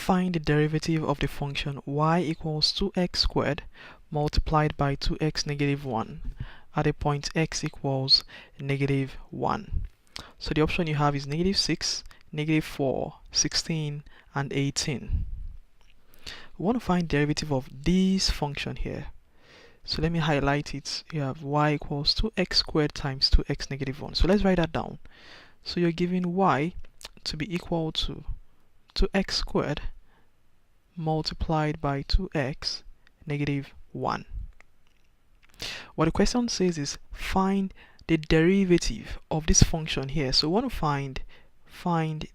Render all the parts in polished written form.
find the derivative of the function y equals 2x squared multiplied by 2x negative 1 at a point x equals negative 1. So the option you have is negative 6, negative 4, 16, and 18. We want to find derivative of this function here. So let me highlight it. You have y equals 2x squared times 2x negative 1. So let's write that down. So you're given y to be equal to 2x squared multiplied by 2x negative 1. What the question says is find the derivative of this function here. So we want to find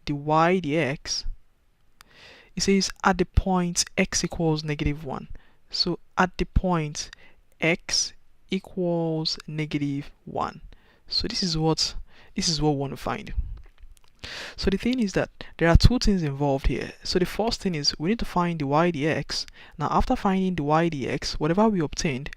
the y dx. It says at the point x equals negative 1. So at the point x equals negative 1. So this is what we want to find. So the thing is that there are two things involved here. So the first thing is we need to find the y dx. Now after finding the y dx, whatever we obtained,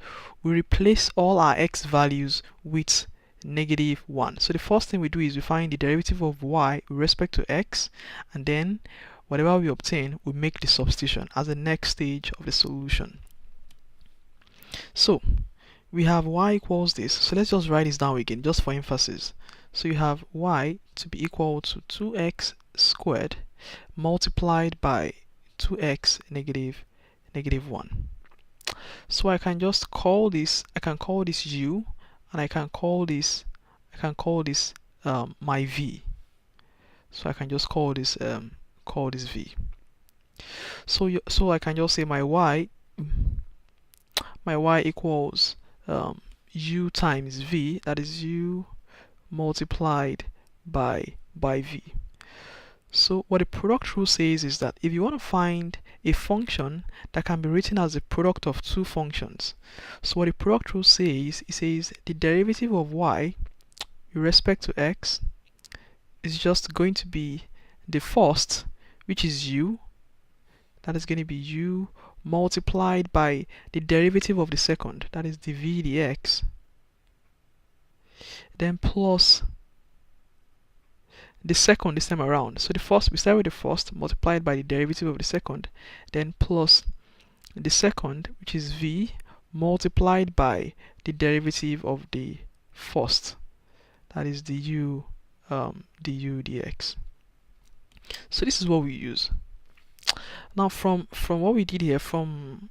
we replace all our x values with negative 1. So the first thing we do is we find the derivative of y with respect to x, and then whatever we obtain, we make the substitution as the next stage of the solution. So we have y equals this. So let's just write this down again just for emphasis. So you have y to be equal to 2x squared multiplied by 2x negative 1. So I can just call this, u, and I can call this my v. So I can just call this v. So I can just say my y equals u times v, that is u multiplied by v. So what the product rule says is that if you want to find a function that can be written as a product of two functions, so what the product rule says, it says the derivative of y with respect to x is just going to be the first, which is u, that is going to be u multiplied by the derivative of the second, that is the v dx, then plus the second this time around. So the first, we start with the first multiplied by the derivative of the second, then plus the second, which is v, multiplied by the derivative of the first, that is the u dx. So this is what we use. Now from what we did here, from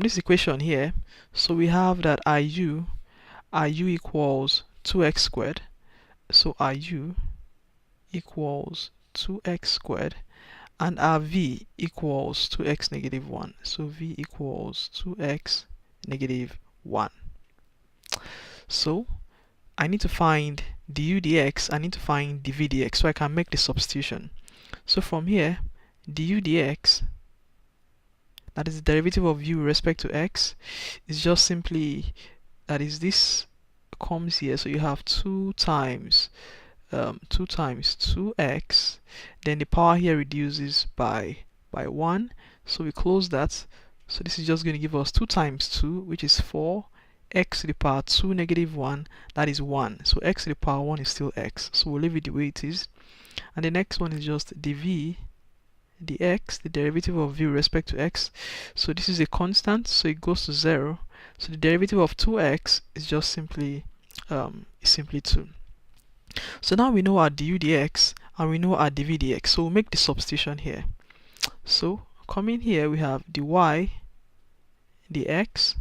this equation here, so we have that RU equals 2x squared. So RU equals 2x squared, and our v equals 2x negative 1. So v equals 2x negative 1. So I need to find du dx, I need to find dv dx, so I can make the substitution. So from here, du dx, that is the derivative of u with respect to x, is just simply, that is, this comes here, so you have 2 times 2x, then the power here reduces by 1, so we close that. So this is just going to give us 2 times 2, which is 4, x to the power 2 negative 1, that is 1. So x to the power 1 is still x, so we'll leave it the way it is. And the next one is just dv dx, the derivative of v with respect to x. So this is a constant, so it goes to 0. So the derivative of 2x is just simply 2. So now we know our du dx and we know our dv dx, so we'll make the substitution here. So coming here, we have dy dx,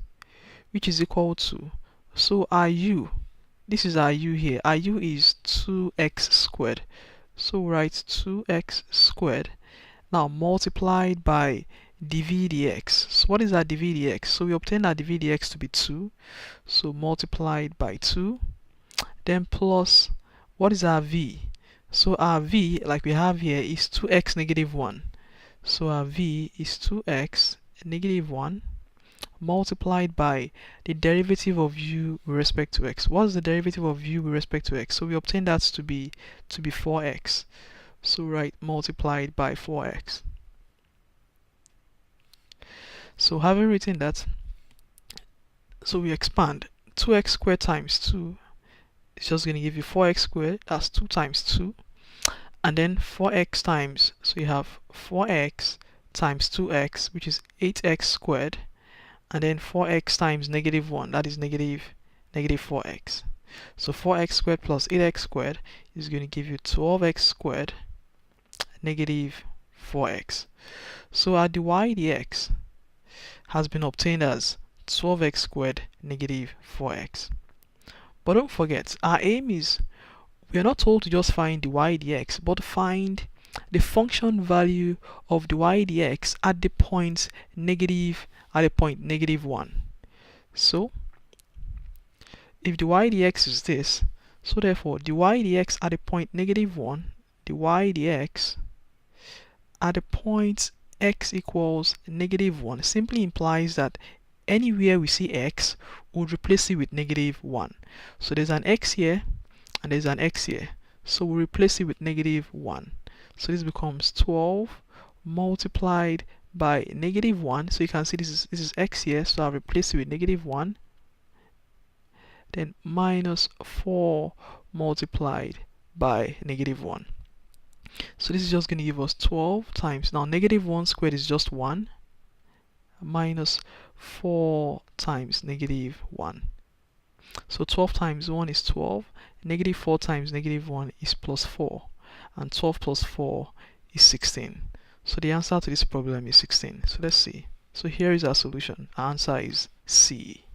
which is equal to, so our u, this is our u here, our u is 2x squared, so write 2x squared, now multiplied by dv dx. So what is our dv dx? So we obtain our dv dx to be 2, so multiplied by 2, then plus, what is our v? So our v, like we have here, is 2x negative 1. So our v is 2x negative 1 multiplied by the derivative of u with respect to x. What is the derivative of u with respect to x? So we obtain that to be 4x. So write multiplied by 4x. So having written that, so we expand 2x squared times 2, it's just going to give you 4x squared, that's 2 times 2, and then 4x times, so you have 4x times 2x, which is 8x squared, and then 4x times negative 1, that is negative 4x. So 4x squared plus 8x squared is going to give you 12x squared negative 4x. So our dy dx has been obtained as 12x squared negative 4x. But don't forget, our aim is, we are not told to just find dy dx, but find the function value of dy dx at the point negative 1. So if dy dx is this, so therefore dy dx at the point negative 1, dy dx at the point x equals negative 1 simply implies that anywhere we see x, we'll replace it with negative 1. So there's an x here and there's an x here, so we'll replace it with negative 1. So this becomes 12 multiplied by negative 1. So you can see this is x here, so I'll replace it with negative 1. Then minus 4 multiplied by negative 1. So this is just going to give us 12 times, now negative 1 squared is just 1, minus 4 times negative 1. So 12 times 1 is 12, negative 4 times negative 1 is plus 4, and 12 plus 4 is 16. So the answer to this problem is 16. So let's see. So here is our solution. Our answer is C.